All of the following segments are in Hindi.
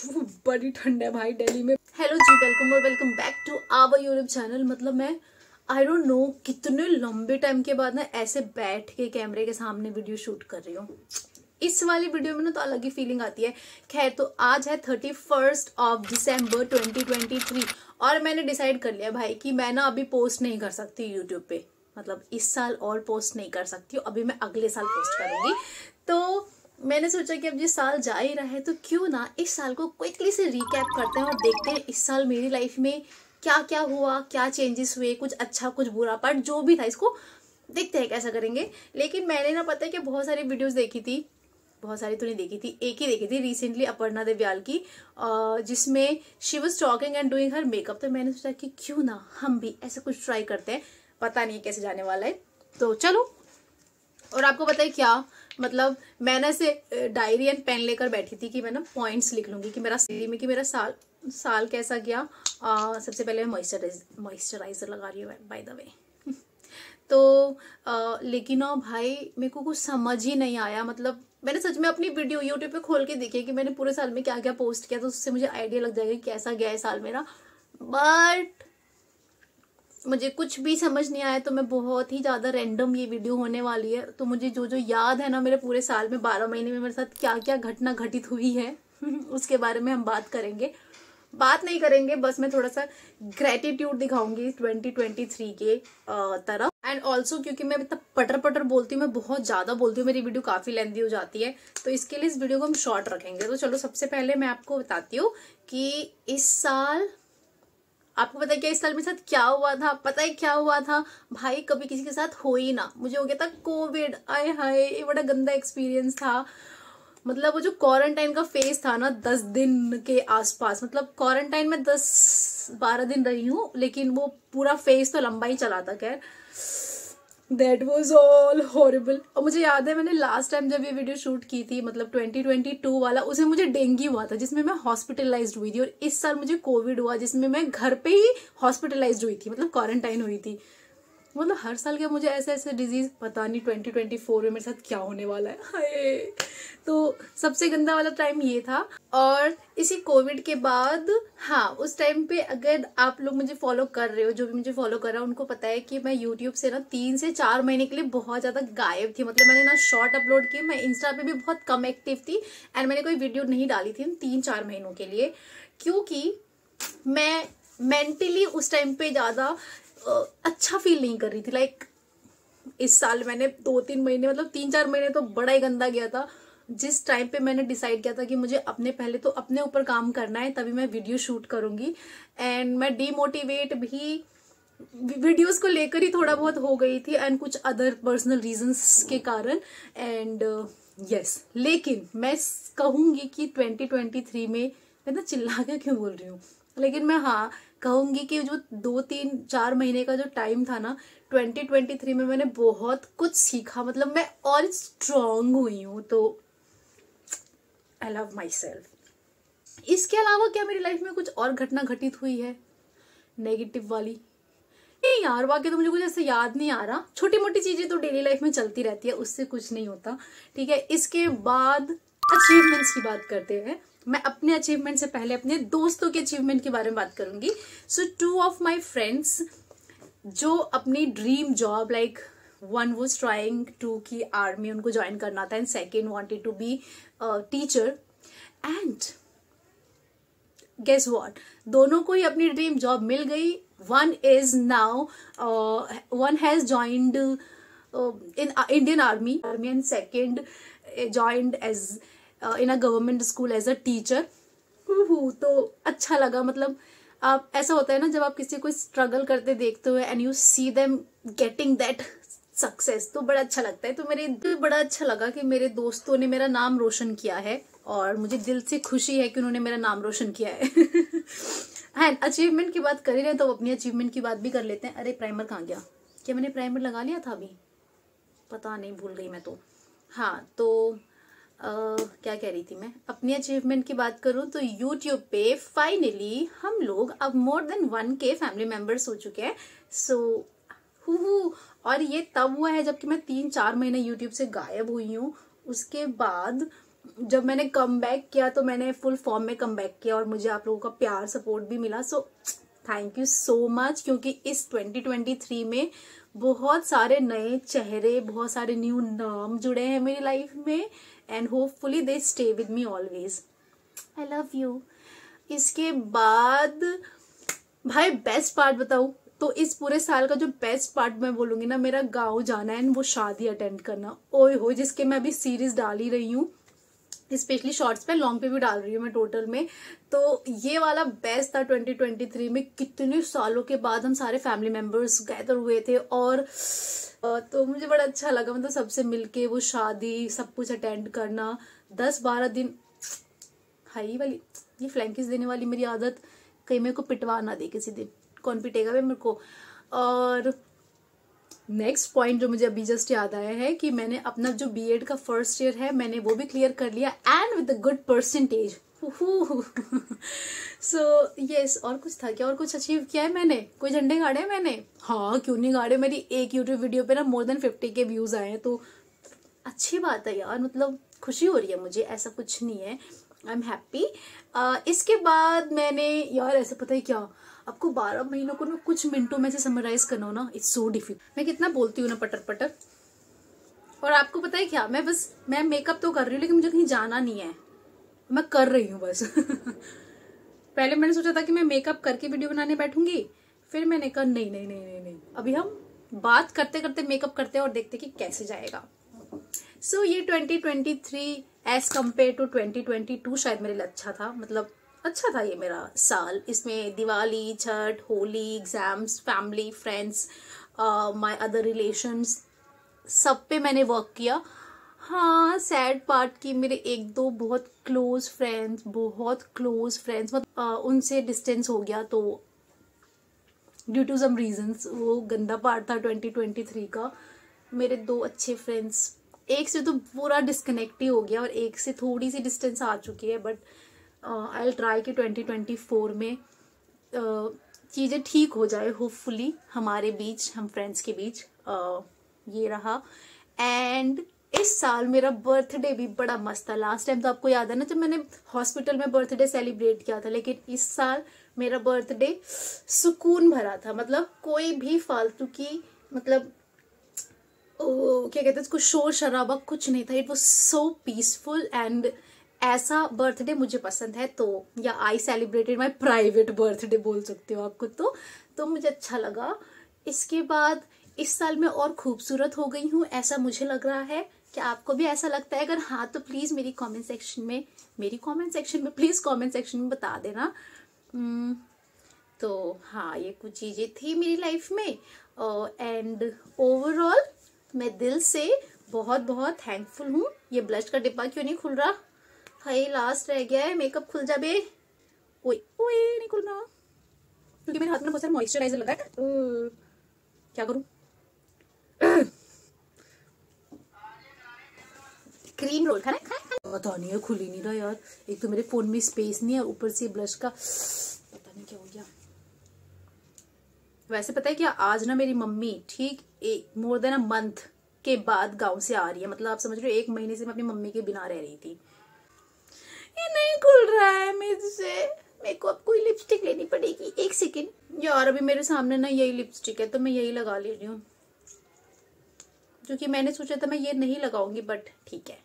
बड़ी ठंड है भाई दिल्ली में। हेलो जी, वेलकम और welcome back to our YouTube channel. मतलब मैं आई डोंट नो कितने लंबे टाइम के बाद ना ऐसे बैठ के कैमरे के सामने वीडियो शूट कर रही हूँ। इस वाली वीडियो में ना तो अलग ही फीलिंग आती है। खैर, तो आज है 31 दिसंबर 2023 और मैंने डिसाइड कर लिया भाई कि मैं ना अभी पोस्ट नहीं कर सकती यूट्यूब पे। मतलब इस साल और पोस्ट नहीं कर सकती हूँ, अभी मैं अगले साल पोस्ट करूंगी। तो मैंने सोचा कि अब ये साल जा ही रहा है तो क्यों ना इस साल को क्विकली से रिकैप करते हैं और देखते हैं इस साल मेरी लाइफ में क्या क्या हुआ, क्या चेंजेस हुए, कुछ अच्छा कुछ बुरा, पार्ट जो भी था इसको देखते हैं कैसा करेंगे। लेकिन मैंने ना पता है कि बहुत सारी वीडियोस देखी थी, बहुत सारी तो नहीं देखी थी, एक ही देखी थी रिसेंटली अपर्णा देवयाल की, जिसमें she was talking and doing her makeup. तो मैंने सोचा कि क्यों ना हम भी ऐसा कुछ ट्राई करते हैं, पता नहीं कैसे जाने वाला है। तो चलो। और आपको पता है क्या, मतलब मैंने से डायरी एंड पेन लेकर बैठी थी कि मैं ना पॉइंट्स लिख लूंगी कि मेरा साल कैसा गया। सबसे पहले मैं मॉइस्चराइजर लगा रही हूँ बाय द वे। तो लेकिन भाई मेरे को कुछ समझ ही नहीं आया। मतलब मैंने सच में अपनी वीडियो यूट्यूब पे खोल के देखी कि मैंने पूरे साल में क्या क्या पोस्ट किया, तो उससे मुझे आइडिया लग जाएगा कि कैसा गया है साल मेरा। बट मुझे कुछ भी समझ नहीं आया, तो मैं बहुत ही ज्यादा रैंडम ये वीडियो होने वाली है। तो मुझे जो जो याद है ना मेरे पूरे साल में 12 महीने में मेरे साथ क्या क्या घटना घटित हुई है उसके बारे में हम बात नहीं करेंगे। बस मैं थोड़ा सा ग्रेटिट्यूड दिखाऊंगी 2023 के तरफ। एंड ऑल्सो क्योंकि मैं इतना पटर पटर बोलती हूँ, मैं बहुत ज्यादा बोलती हूँ, मेरी वीडियो काफी लेंथी हो जाती है, तो इसके लिए इस वीडियो को हम शॉर्ट रखेंगे। तो चलो, सबसे पहले मैं आपको बताती हूँ कि इस साल, आपको पता है क्या इस साल मेरे साथ क्या हुआ था? पता है क्या हुआ था भाई? कभी किसी के साथ हो ही ना। मुझे हो गया था कोविड। आय हाय, ये बड़ा गंदा एक्सपीरियंस था। मतलब वो जो क्वारंटाइन का फेज था ना 10 दिन के आसपास, मतलब क्वारंटाइन में 10-12 दिन रही हूँ, लेकिन वो पूरा फेज तो लंबा ही चला था। खैर, दैट वॉज ऑल हॉरिबल। और मुझे याद है मैंने लास्ट टाइम जब ये वीडियो शूट की थी, मतलब 2022 वाला, उसमें मुझे डेंगू हुआ था जिसमें मैं हॉस्पिटलाइज्ड हुई थी। और इस साल मुझे कोविड हुआ जिसमें मैं घर पे ही हॉस्पिटलाइज्ड हुई थी, मतलब क्वारंटाइन हुई थी। मतलब हर साल के मुझे ऐसे ऐसे डिजीज, पता नहीं 2024 में मेरे साथ क्या होने वाला है। हाय। तो सबसे गंदा वाला टाइम ये था। और इसी कोविड के बाद, हाँ, उस टाइम पे अगर आप लोग मुझे फॉलो कर रहे हो, जो भी मुझे फॉलो कर रहा है उनको पता है कि मैं यूट्यूब से ना 3 से 4 महीने के लिए बहुत ज्यादा गायब थी। मतलब मैंने ना शॉर्ट अपलोड किए, मैं इंस्टा पे भी बहुत कम एक्टिव थी, एंड मैंने कोई वीडियो नहीं डाली थी 3-4 महीनों के लिए, क्योंकि मैं मेंटली उस टाइम पे ज्यादा अच्छा फील नहीं कर रही थी। लाइक इस साल मैंने 2-3 महीने, मतलब 3-4 महीने तो बड़ा ही गंदा गया था, जिस टाइम पे मैंने डिसाइड किया था कि मुझे पहले तो अपने ऊपर काम करना है, तभी मैं वीडियो शूट करूंगी। एंड मैं डीमोटिवेट भी वीडियोस को लेकर ही थोड़ा बहुत हो गई थी, एंड कुछ अदर पर्सनल रीजंस के कारण। एंड यस, लेकिन मैं कहूंगी कि 2023 में, मैं ना चिल्ला के क्यों बोल रही हूँ, लेकिन मैं हाँ कहूंगी कि जो 2-3-4 महीने का जो टाइम था ना 2023 में, मैंने बहुत कुछ सीखा। मतलब मैं और स्ट्रांग हुई हूँ। तो आई लव माई सेल्फ। इसके अलावा क्या मेरी लाइफ में कुछ और घटना घटित हुई है नेगेटिव वाली? नहीं यार, वाकई तो मुझे कुछ ऐसे याद नहीं आ रहा। छोटी मोटी चीजें तो डेली लाइफ में चलती रहती है, उससे कुछ नहीं होता। ठीक है, इसके बाद अचीवमेंट्स की बात करते हैं। मैं अपने अचीवमेंट से पहले अपने दोस्तों के अचीवमेंट के बारे में बात करूंगी। सो 2 ऑफ माई फ्रेंड्स जो अपनी dream job, like one was trying to की आर्मी उनको ज्वाइन करना था, and second wanted to be teacher, and guess what, दोनों को ही अपनी ड्रीम जॉब मिल गई। One has joined in Indian army, and second joined as in a government school as a teacher. तो अच्छा लगा। मतलब आप, ऐसा होता है ना जब आप किसी को स्ट्रगल करते देखते हो and you see them getting that success, तो बड़ा अच्छा लगता है। तो मेरे दिल बड़ा अच्छा लगा कि मेरे दोस्तों ने मेरा नाम रोशन किया है, और मुझे दिल से खुशी है कि उन्होंने मेरा नाम रोशन किया है। एंड अचीवमेंट की बात कर ही रहे तो अपनी अचीवमेंट की बात भी कर लेते हैं। अरे प्राइमर कहाँ गया? क्या मैंने प्राइमर लगा लिया था अभी? पता नहीं, भूल गई मैं तो। हाँ, तो क्या कह रही थी मैं? अपनी अचीवमेंट की बात करूं तो यूट्यूब पे फाइनली हम लोग अब more than 1K family members हो चुके हैं। सो और ये तब हुआ है जबकि मैं 3-4 महीने यूट्यूब से गायब हुई हूँ। उसके बाद जब मैंने कम बैक किया तो मैंने फुल फॉर्म में कम बैक किया और मुझे आप लोगों का प्यार सपोर्ट भी मिला। So thank you so much, क्योंकि इस 2023 में बहुत सारे नए चेहरे, बहुत सारे न्यू नाम जुड़े हैं मेरी लाइफ में and hopefully they stay with me always. I love you. इसके बाद भाई बेस्ट पार्ट बताऊं तो इस पूरे साल का जो बेस्ट पार्ट मैं बोलूंगी ना, मेरा गांव जाना है, वो शादी अटेंड करना। ओए हो, जिसके मैं अभी सीरीज डाल ही रही हूँ, स्पेशली शॉर्ट्स पे, लॉन्ग पे भी डाल रही हूँ मैं टोटल में। तो ये वाला बेस्ट था 2023 में। कितने सालों के बाद हम सारे फैमिली मेंबर्स गैदर हुए थे और तो मुझे बड़ा अच्छा लगा, मतलब सबसे मिलके वो शादी सब कुछ अटेंड करना। 10-12 दिन हाई वाली ये फ्लैंकिस देने वाली मेरी आदत कहीं मेरे को पिटवा ना दे किसी दिन। कौन पिटेगा भाई मेरे को। और नेक्स्ट पॉइंट जो मुझे अभी जस्ट याद आया है कि मैंने अपना जो बीएड का फर्स्ट ईयर है मैंने वो भी क्लियर कर लिया and with a good percentage. So yes, और कुछ था क्या, और कुछ अचीव किया है मैंने? कोई झंडे गाड़े हैं मैंने? हाँ, क्यों नहीं गाड़े। मेरी एक यूट्यूब वीडियो पे ना मोर देन 50 के व्यूज आए हैं, तो अच्छी बात है यार, मतलब खुशी हो रही है मुझे, ऐसा कुछ नहीं है। I am happy. इसके बाद मैंने यार ऐसा पता है क्या, आपको 12 महीनों को ना कुछ मिनटों में से समराइज करना हो ना, इट्स सो डिफिकल्ट। मैं कितना बोलती हूँ ना पटर पटर। और आपको पता है क्या, मैं मेकअप तो कर रही हूँ लेकिन मुझे कहीं जाना नहीं है, मैं कर रही हूँ बस। पहले मैंने सोचा था कि मैं मेकअप करके वीडियो बनाने बैठूंगी, फिर मैंने कहा नहीं नहीं नहीं नहीं नहीं, अभी हम बात करते करते मेकअप करते हैं और देखते कि कैसे जाएगा। सो ये 2023 एज कम्पेयर टू 2022 शायद मेरे लिए अच्छा था, मतलब अच्छा था ये मेरा साल। इसमें Diwali, Chhath, Holi, exams, family, friends, my other relations, सब पे मैंने वर्क किया। हाँ, सैड पार्ट की मेरे एक दो बहुत क्लोज फ्रेंड्स मतलब उनसे डिस्टेंस हो गया, तो ड्यू टू सम रीजंस वो गंदा पार्ट था 2023 का। मेरे दो अच्छे फ्रेंड्स, एक से तो पूरा डिस्कनेक्ट ही हो गया और एक से थोड़ी सी डिस्टेंस आ चुकी है, बट आई विल ट्राई कि 2024 में चीज़ें ठीक हो जाए होपफुली हमारे बीच, हम फ्रेंड्स के बीच। ये रहा। एंड इस साल मेरा बर्थडे भी बड़ा मस्त था। लास्ट टाइम तो आपको याद है ना जब मैंने हॉस्पिटल में बर्थडे सेलिब्रेट किया था, लेकिन इस साल मेरा बर्थडे सुकून भरा था। मतलब कोई भी फालतू की मतलब क्या कहते हैं उसको, शोर शराबा कुछ नहीं था। It was so peaceful and ऐसा बर्थडे मुझे पसंद है। तो या I celebrated my private birthday बोल सकते हो आपको, तो मुझे अच्छा लगा। इसके बाद इस साल मैं और खूबसूरत हो गई हूँ, ऐसा मुझे लग रहा है। क्या आपको भी ऐसा लगता है? अगर हाँ तो प्लीज मेरी कमेंट सेक्शन में प्लीज कमेंट सेक्शन में बता देना। तो हाँ, ये कुछ चीजें थी मेरी लाइफ में एंड ओवरऑल मैं दिल से बहुत बहुत थैंकफुल हूँ। ये ब्लश का डिब्बा क्यों नहीं खुल रहा? हाय, लास्ट रह गया है, मेकअप खुल जा बे। ओए ओए, नहीं खुल रहा क्योंकि मेरे हाथ में बहुत सारा मॉइस्चराइजर लगा है। क्या करूं? क्रीम रोल खाना पता नहीं है, खुल ही नहीं रहा यार। एक तो मेरे फोन में स्पेस नहीं है, ऊपर से ब्लश का पता नहीं क्या हो गया। वैसे पता है क्या, आज ना मेरी मम्मी ठीक मोर देन अ मंथ के बाद गांव से आ रही है। मतलब आप समझ रहे हो, 1 महीने से मैं अपनी मम्मी के बिना रह रही थी। ये नहीं खुल रहा है मेरे से, मेरे को अब कोई लिपस्टिक लेनी पड़ेगी। 1 सेकेंड यार, अभी मेरे सामने ना यही लिपस्टिक है तो मैं यही लगा ले रही हूँ, जो कि मैंने सोचा था मैं ये नहीं लगाऊंगी, बट ठीक है।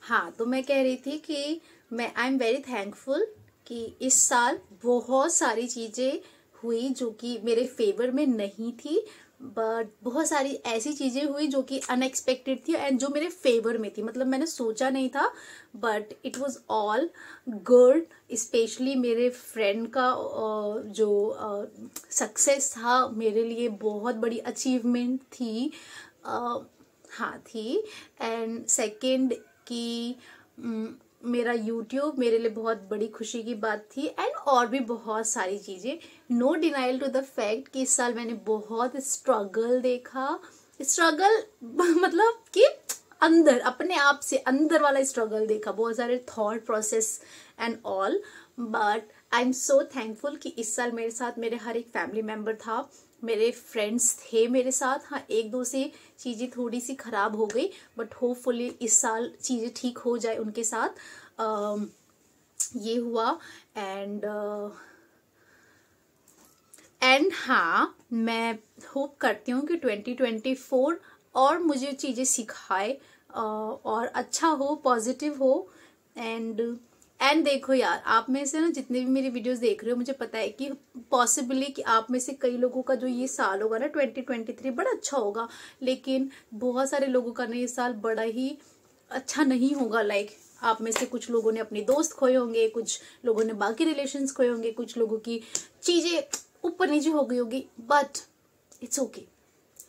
हाँ, तो मैं कह रही थी कि आई एम वेरी थैंकफुल कि इस साल बहुत सारी चीजें हुई जो कि मेरे फेवर में नहीं थी, बट बहुत सारी ऐसी चीजें हुई जो कि अनएक्सपेक्टेड थी एंड जो मेरे फेवर में थी। मतलब मैंने सोचा नहीं था, but it was all good. Specially मेरे फ्रेंड का जो सक्सेस था मेरे लिए बहुत बड़ी अचीवमेंट थी। हाँ थी। एंड सेकेंड कि मेरा यूट्यूब मेरे लिए बहुत बड़ी खुशी की बात थी एंड और भी बहुत सारी चीजें। No denial to the fact कि इस साल मैंने बहुत स्ट्रगल देखा। स्ट्रगल मतलब कि अंदर, अपने आप से अंदर वाला स्ट्रगल देखा, बहुत सारे thought process and all. But I am so thankful कि इस साल मेरे साथ मेरे हर एक फैमिली मेंबर था मेरे फ्रेंड्स थे मेरे साथ। हाँ, एक दो से चीज़ें थोड़ी सी ख़राब हो गई, बट होपफुली इस साल चीज़ें ठीक हो जाए उनके साथ। ये हुआ। एंड हाँ, मैं होप करती हूँ कि 2024 और मुझे चीज़ें सिखाए और अच्छा हो, पॉजिटिव हो। एंड देखो यार, आप में से ना जितने भी मेरी वीडियोस देख रहे हो, मुझे पता है कि पॉसिबली कि आप में से कई लोगों का जो ये साल होगा ना 2023 बड़ा अच्छा होगा, लेकिन बहुत सारे लोगों का ना ये साल बड़ा ही अच्छा नहीं होगा। लाइक आप में से कुछ लोगों ने अपने दोस्त खोए होंगे, कुछ लोगों ने बाकी रिलेशंस खोए होंगे, कुछ लोगों की चीजें ऊपर नीचे हो गई होगी, but it's okay,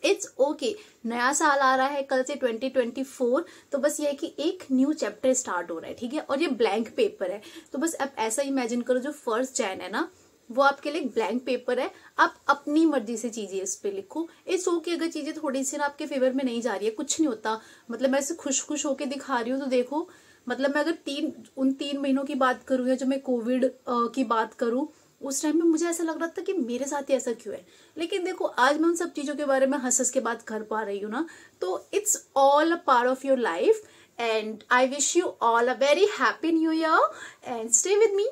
it's okay. नया साल आ रहा है कल से 2024, तो बस ये है कि एक न्यू चैप्टर स्टार्ट हो रहा है, ठीक है। और ये ब्लैंक पेपर है, तो बस आप ऐसा इमेजिन करो जो 1 जनवरी है ना, वो आपके लिए एक ब्लैंक पेपर है। आप अपनी मर्जी से चीजें इस पे लिखो। इट्स ओके अगर चीजें थोड़ी सी ना आपके फेवर में नहीं जा रही है, कुछ नहीं होता। मतलब मैं ऐसे खुश खुश होके दिखा रही हूँ, तो देखो मतलब मैं अगर उन 3 महीनों की बात करूँ, या जो मैं कोविड की बात करूँ, उस टाइम में मुझे ऐसा लग रहा था कि मेरे साथ ही ऐसा क्यों है। लेकिन देखो आज मैं उन सब चीजों के बारे में हंस हंस के बात कर पा रही हूँ ना, तो it's all a part of your life. And I wish you all a very happy new year and stay with me.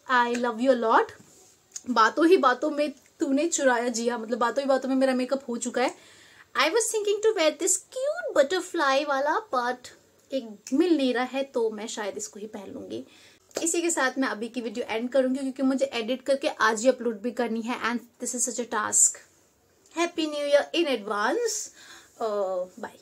I love you a lot. बातों ही बातों में तूने चुराया जिया, मतलब बातों ही बातों में मेरा मेकअप हो चुका है। I was thinking to wear this cute butterfly वाला, बट एक मिल नहीं रहा है, तो मैं शायद इसको ही पहन लूंगी। इसी के साथ मैं अभी की वीडियो एंड करूंगी, क्योंकि मुझे एडिट करके आज ही अपलोड भी करनी है, and this is such a task. Happy new year in advance. Bye.